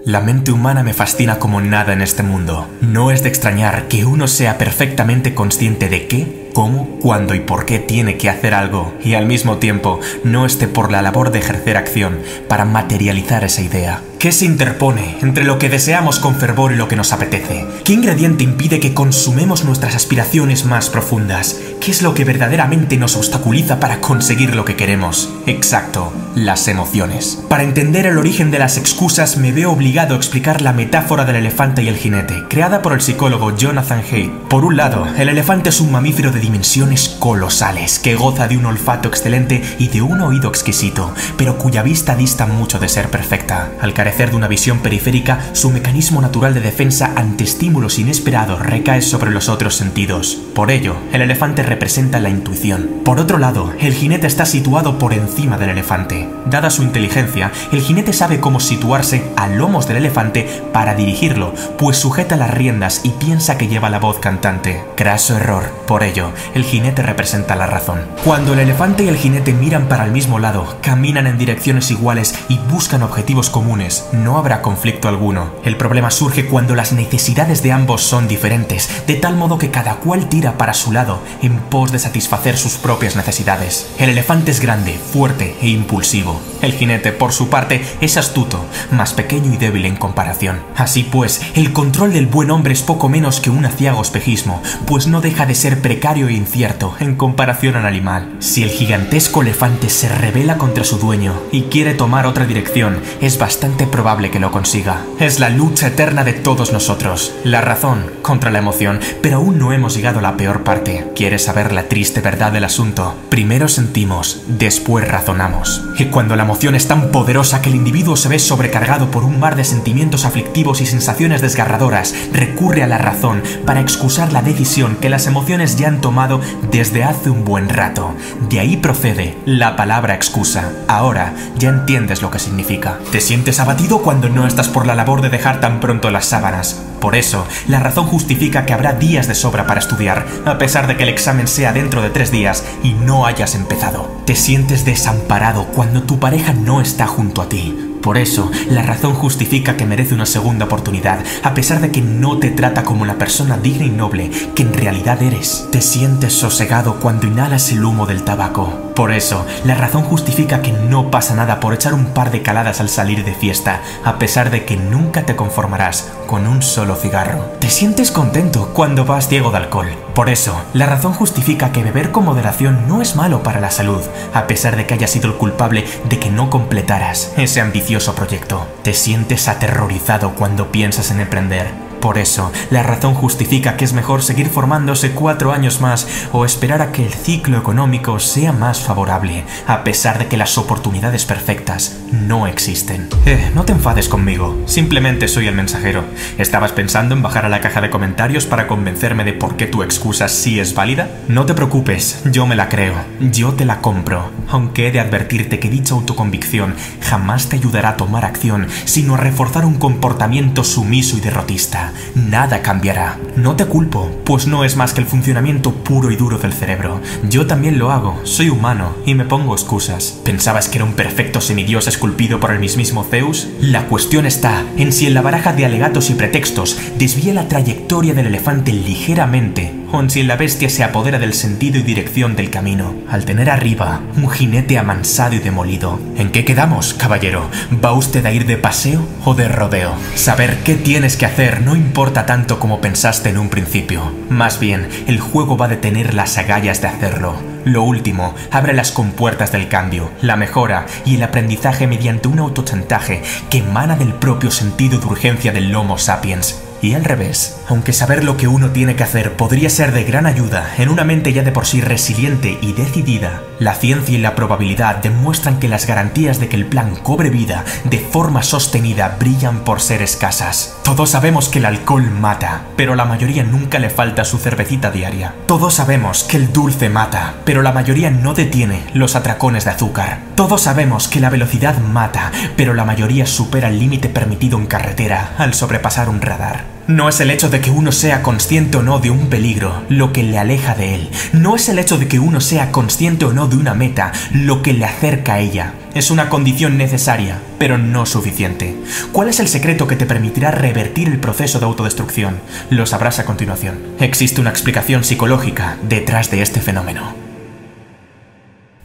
La mente humana me fascina como nada en este mundo. No es de extrañar que uno sea perfectamente consciente de qué, cómo, cuándo y por qué tiene que hacer algo, y al mismo tiempo no esté por la labor de ejercer acción para materializar esa idea. ¿Qué se interpone entre lo que deseamos con fervor y lo que nos apetece? ¿Qué ingrediente impide que consumemos nuestras aspiraciones más profundas? ¿Qué es lo que verdaderamente nos obstaculiza para conseguir lo que queremos? Exacto, las emociones. Para entender el origen de las excusas me veo obligado a explicar la metáfora del elefante y el jinete, creada por el psicólogo Jonathan Haidt. Por un lado, el elefante es un mamífero de dimensiones colosales, que goza de un olfato excelente y de un oído exquisito, pero cuya vista dista mucho de ser perfecta. Al carecer de una visión periférica, su mecanismo natural de defensa ante estímulos inesperados recae sobre los otros sentidos. Por ello, el elefante representa la intuición. Por otro lado, el jinete está situado por encima del elefante. Dada su inteligencia, el jinete sabe cómo situarse a lomos del elefante para dirigirlo, pues sujeta las riendas y piensa que lleva la voz cantante. Craso error. Por ello, el jinete representa la razón. Cuando el elefante y el jinete miran para el mismo lado, caminan en direcciones iguales y buscan objetivos comunes, no habrá conflicto alguno. El problema surge cuando las necesidades de ambos son diferentes, de tal modo que cada cual tira para su lado en pos de satisfacer sus propias necesidades. El elefante es grande, fuerte e impulsivo. El jinete, por su parte, es astuto, más pequeño y débil en comparación. Así pues, el control del buen hombre es poco menos que un aciago espejismo, pues no deja de ser precario e incierto en comparación al animal. Si el gigantesco elefante se rebela contra su dueño y quiere tomar otra dirección, es bastante probable que lo consiga. Es la lucha eterna de todos nosotros, la razón contra la emoción, pero aún no hemos llegado a la peor parte. ¿Quieres saber la triste verdad del asunto? Primero sentimos, después razonamos. Y cuando la emoción es tan poderosa que el individuo se ve sobrecargado por un mar de sentimientos aflictivos y sensaciones desgarradoras, recurre a la razón para excusar la decisión que las emociones ya han tomado desde hace un buen rato. De ahí procede la palabra excusa. Ahora ya entiendes lo que significa. Te sientes abatido cuando no estás por la labor de dejar tan pronto las sábanas. Por eso, la razón justifica que habrá días de sobra para estudiar, a pesar de que el examen sea dentro de 3 días y no hayas empezado. Te sientes desamparado cuando tu pareja no está junto a ti. Por eso, la razón justifica que merece una segunda oportunidad, a pesar de que no te trata como la persona digna y noble que en realidad eres. Te sientes sosegado cuando inhalas el humo del tabaco. Por eso, la razón justifica que no pasa nada por echar un par de caladas al salir de fiesta, a pesar de que nunca te conformarás con un solo cigarro. Te sientes contento cuando vas ciego de alcohol. Por eso, la razón justifica que beber con moderación no es malo para la salud, a pesar de que hayas sido el culpable de que no completaras ese ambicioso proyecto. Te sientes aterrorizado cuando piensas en emprender. Por eso, la razón justifica que es mejor seguir formándose 4 años más o esperar a que el ciclo económico sea más favorable, a pesar de que las oportunidades perfectas no existen. No te enfades conmigo, simplemente soy el mensajero. ¿Estabas pensando en bajar a la caja de comentarios para convencerme de por qué tu excusa sí es válida? No te preocupes, yo me la creo, yo te la compro, aunque he de advertirte que dicha autoconvicción jamás te ayudará a tomar acción, sino a reforzar un comportamiento sumiso y derrotista. Nada cambiará. No te culpo, pues no es más que el funcionamiento puro y duro del cerebro. Yo también lo hago, soy humano y me pongo excusas. ¿Pensabas que era un perfecto semidios esculpido por el mismísimo Zeus? La cuestión está en si en la baraja de alegatos y pretextos desvía la trayectoria del elefante ligeramente, o en si la bestia se apodera del sentido y dirección del camino, al tener arriba un jinete amansado y demolido. ¿En qué quedamos, caballero? ¿Va usted a ir de paseo o de rodeo? Saber qué tienes que hacer no importa tanto como pensaste en un principio. Más bien, el juego va a tener las agallas de hacerlo. Lo último abre las compuertas del cambio, la mejora y el aprendizaje mediante un autochantaje que emana del propio sentido de urgencia del Homo sapiens. Y al revés, aunque saber lo que uno tiene que hacer podría ser de gran ayuda en una mente ya de por sí resiliente y decidida, la ciencia y la probabilidad demuestran que las garantías de que el plan cobre vida de forma sostenida brillan por ser escasas. Todos sabemos que el alcohol mata, pero la mayoría nunca le falta su cervecita diaria. Todos sabemos que el dulce mata, pero la mayoría no detiene los atracones de azúcar. Todos sabemos que la velocidad mata, pero la mayoría supera el límite permitido en carretera al sobrepasar un radar. No es el hecho de que uno sea consciente o no de un peligro lo que le aleja de él. No es el hecho de que uno sea consciente o no de una meta lo que le acerca a ella. Es una condición necesaria, pero no suficiente. ¿Cuál es el secreto que te permitirá revertir el proceso de autodestrucción? Lo sabrás a continuación. Existe una explicación psicológica detrás de este fenómeno.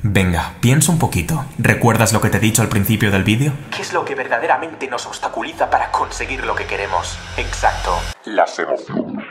Venga, piensa un poquito. ¿Recuerdas lo que te he dicho al principio del vídeo? ¿Qué es lo que verdaderamente nos obstaculiza para conseguir lo que queremos? Exacto. Las emociones.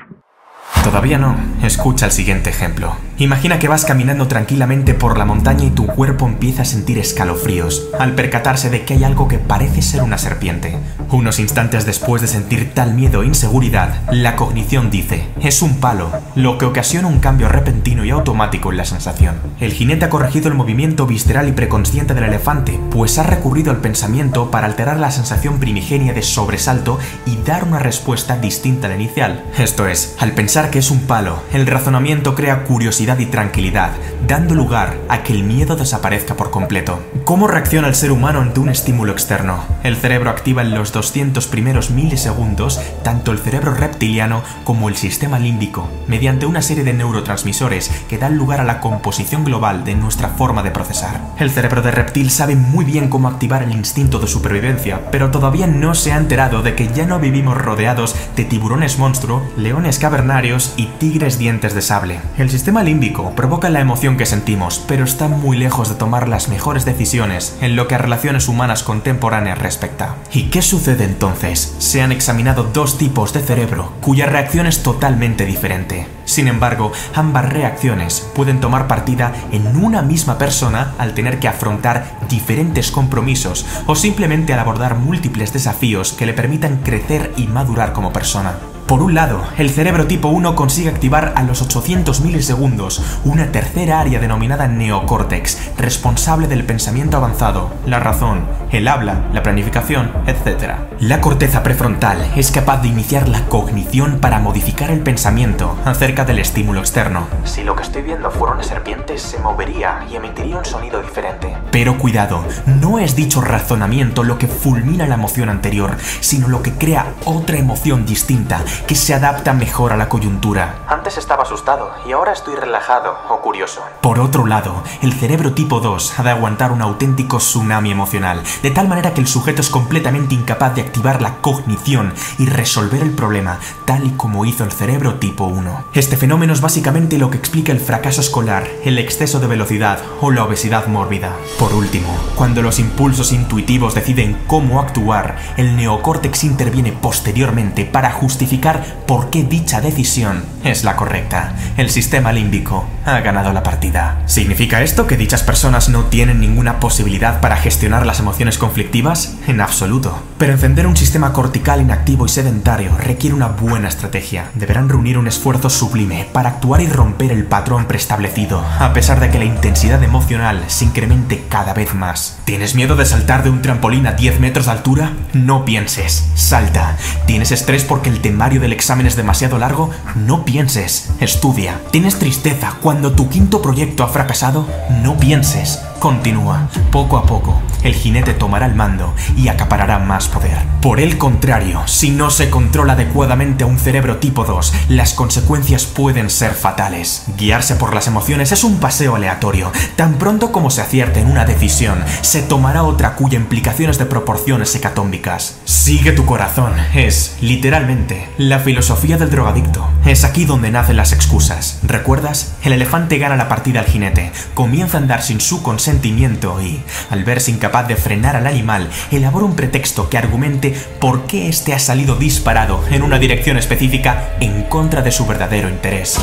Todavía no. Escucha el siguiente ejemplo. Imagina que vas caminando tranquilamente por la montaña y tu cuerpo empieza a sentir escalofríos al percatarse de que hay algo que parece ser una serpiente. Unos instantes después de sentir tal miedo e inseguridad, la cognición dice, es un palo, lo que ocasiona un cambio repentino y automático en la sensación. El jinete ha corregido el movimiento visceral y preconsciente del elefante, pues ha recurrido al pensamiento para alterar la sensación primigenia de sobresalto y dar una respuesta distinta a la inicial. Esto es, al pensar que es un palo, el razonamiento crea curiosidad y tranquilidad, dando lugar a que el miedo desaparezca por completo. ¿Cómo reacciona el ser humano ante un estímulo externo? El cerebro activa en los 200 primeros milisegundos tanto el cerebro reptiliano como el sistema límbico, mediante una serie de neurotransmisores que dan lugar a la composición global de nuestra forma de procesar. El cerebro de reptil sabe muy bien cómo activar el instinto de supervivencia, pero todavía no se ha enterado de que ya no vivimos rodeados de tiburones monstruo, leones cavernarios y tigres dientes de sable. El sistema límbico provoca la emoción que sentimos, pero está muy lejos de tomar las mejores decisiones en lo que a relaciones humanas contemporáneas respecta. ¿Y qué sucede entonces? Se han examinado dos tipos de cerebro cuya reacción es totalmente diferente. Sin embargo, ambas reacciones pueden tomar partida en una misma persona al tener que afrontar diferentes compromisos o simplemente al abordar múltiples desafíos que le permitan crecer y madurar como persona. Por un lado, el cerebro tipo 1 consigue activar a los 800 milisegundos una tercera área denominada neocórtex, responsable del pensamiento avanzado, la razón, el habla, la planificación, etc. La corteza prefrontal es capaz de iniciar la cognición para modificar el pensamiento acerca del estímulo externo. Si lo que estoy viendo fuera una serpiente, se movería y emitiría un sonido diferente. Pero cuidado, no es dicho razonamiento lo que fulmina la emoción anterior, sino lo que crea otra emoción distinta que se adapta mejor a la coyuntura. Antes estaba asustado y ahora estoy relajado o curioso. Por otro lado, el cerebro tipo 2 ha de aguantar un auténtico tsunami emocional, de tal manera que el sujeto es completamente incapaz de activar la cognición y resolver el problema, tal y como hizo el cerebro tipo 1. Este fenómeno es básicamente lo que explica el fracaso escolar, el exceso de velocidad o la obesidad mórbida. Por último, cuando los impulsos intuitivos deciden cómo actuar, el neocórtex interviene posteriormente para justificar por qué dicha decisión es la correcta. El sistema límbico ha ganado la partida. ¿Significa esto que dichas personas no tienen ninguna posibilidad para gestionar las emociones conflictivas? En absoluto. Pero encender un sistema cortical inactivo y sedentario requiere una buena estrategia. Deberán reunir un esfuerzo sublime para actuar y romper el patrón preestablecido, a pesar de que la intensidad emocional se incremente cada vez más. ¿Tienes miedo de saltar de un trampolín a 10 metros de altura? No pienses, salta. ¿Tienes estrés porque el temario del examen es demasiado largo? No pienses, estudia. ¿Tienes tristeza cuando tu quinto proyecto ha fracasado? No pienses, continúa. Poco a poco, el jinete tomará el mando y acaparará más poder. Por el contrario, si no se controla adecuadamente a un cerebro tipo 2, las consecuencias pueden ser fatales. Guiarse por las emociones es un paseo aleatorio. Tan pronto como se acierte en una decisión, se tomará otra cuya implicación es de proporciones hecatómbicas. Sigue tu corazón es, literalmente, la filosofía del drogadicto. Es aquí donde nacen las excusas. ¿Recuerdas? El elefante gana la partida al jinete, comienza a andar sin su consentimiento y, al verse incapaz de frenar al animal, elabora un pretexto que argumente por qué éste ha salido disparado en una dirección específica en contra de su verdadero interés.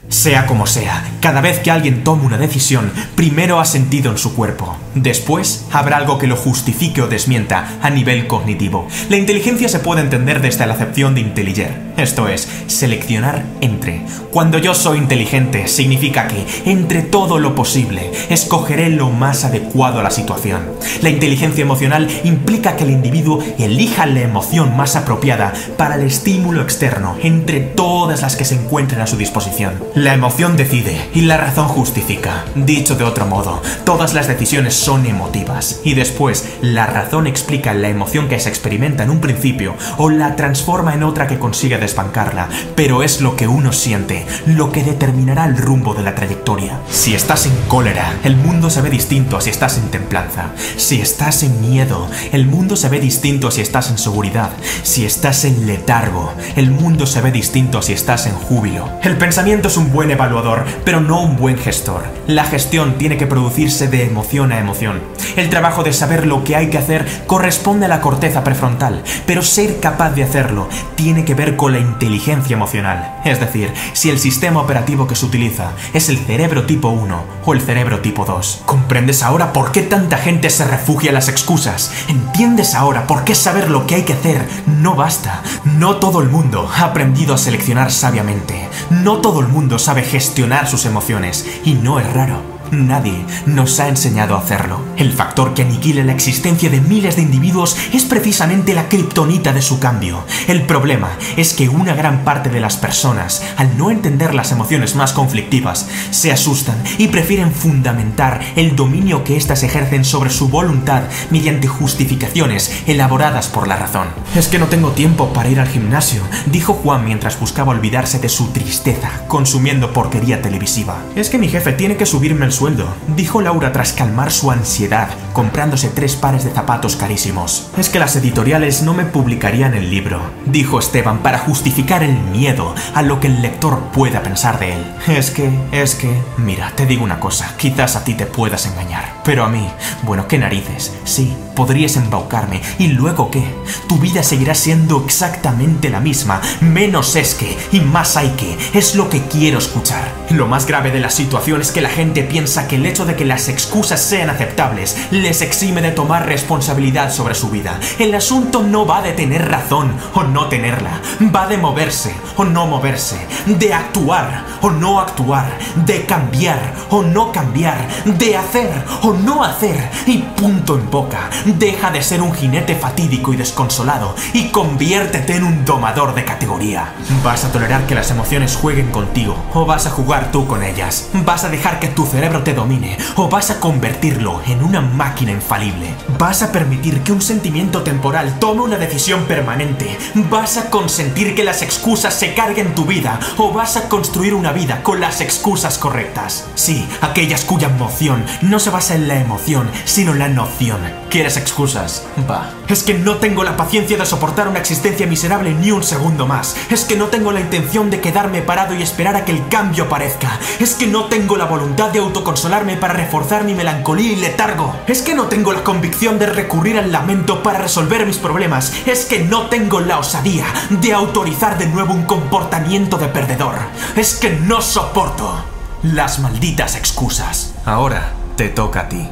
Sea como sea, cada vez que alguien toma una decisión, primero ha sentido en su cuerpo. Después, habrá algo que lo justifique o desmienta a nivel cognitivo. La inteligencia se puede entender desde la acepción de intelliger, esto es, seleccionar entre. Cuando yo soy inteligente, significa que, entre todo lo posible, escogeré lo más adecuado a la situación. La inteligencia emocional implica que el individuo elija la emoción más apropiada para el estímulo externo, entre todas las que se encuentren a su disposición. La emoción decide y la razón justifica. Dicho de otro modo, todas las decisiones son emotivas y después la razón explica la emoción que se experimenta en un principio o la transforma en otra que consigue desbancarla, pero es lo que uno siente lo que determinará el rumbo de la trayectoria. Si estás en cólera, el mundo se ve distinto a si estás en templanza. Si estás en miedo, el mundo se ve distinto a si estás en seguridad. Si estás en letargo, el mundo se ve distinto a si estás en júbilo. El pensamiento es un buen evaluador, pero no un buen gestor. La gestión tiene que producirse de emoción a emoción. El trabajo de saber lo que hay que hacer corresponde a la corteza prefrontal, pero ser capaz de hacerlo tiene que ver con la inteligencia emocional. Es decir, si el sistema operativo que se utiliza es el cerebro tipo 1 o el cerebro tipo 2. ¿Comprendes ahora por qué tanta gente se refugia en las excusas? ¿Entiendes ahora por qué saber lo que hay que hacer no basta? No todo el mundo ha aprendido a seleccionar sabiamente. No todo el mundo sabe gestionar sus emociones, y no es raro. Nadie nos ha enseñado a hacerlo. El factor que aniquila la existencia de miles de individuos es precisamente la kriptonita de su cambio. El problema es que una gran parte de las personas, al no entender las emociones más conflictivas, se asustan y prefieren fundamentar el dominio que éstas ejercen sobre su voluntad mediante justificaciones elaboradas por la razón. Es que no tengo tiempo para ir al gimnasio, dijo Juan mientras buscaba olvidarse de su tristeza, consumiendo porquería televisiva. Es que mi jefe tiene que subirme el sueldo, dijo Laura tras calmar su ansiedad, comprándose 3 pares de zapatos carísimos. Es que las editoriales no me publicarían el libro, dijo Esteban para justificar el miedo a lo que el lector pueda pensar de él. Es que, mira, te digo una cosa, quizás a ti te puedas engañar, pero a mí, bueno, qué narices, sí, podrías embaucarme, ¿y luego qué? Tu vida seguirá siendo exactamente la misma, menos es que, y más hay que, es lo que quiero escuchar. Lo más grave de la situación es que la gente piensa que el hecho de que las excusas sean aceptables les exime de tomar responsabilidad sobre su vida. El asunto no va de tener razón o no tenerla, va de moverse o no moverse, de actuar o no actuar, de cambiar o no cambiar, de hacer o no hacer, y punto en boca. Deja de ser un jinete fatídico y desconsolado y conviértete en un domador de categoría. ¿Vas a tolerar que las emociones jueguen contigo o vas a jugar tú con ellas? ¿Vas a dejar que tu cerebro te domine o vas a convertirlo en una máquina infalible? ¿Vas a permitir que un sentimiento temporal tome una decisión permanente? ¿Vas a consentir que las excusas se carguen tu vida o vas a construir una vida con las excusas correctas? Sí, aquellas cuya emoción no se basa en la emoción, sino en la noción. ¿Quieres excusas? Va. Es que no tengo la paciencia de soportar una existencia miserable ni un segundo más. Es que no tengo la intención de quedarme parado y esperar a que el cambio aparezca. Es que no tengo la voluntad de autoconsolarme para reforzar mi melancolía y letargo. Es que no tengo la convicción de recurrir al lamento para resolver mis problemas. Es que no tengo la osadía de autorizar de nuevo un comportamiento de perdedor. Es que no soporto las malditas excusas. Ahora te toca a ti.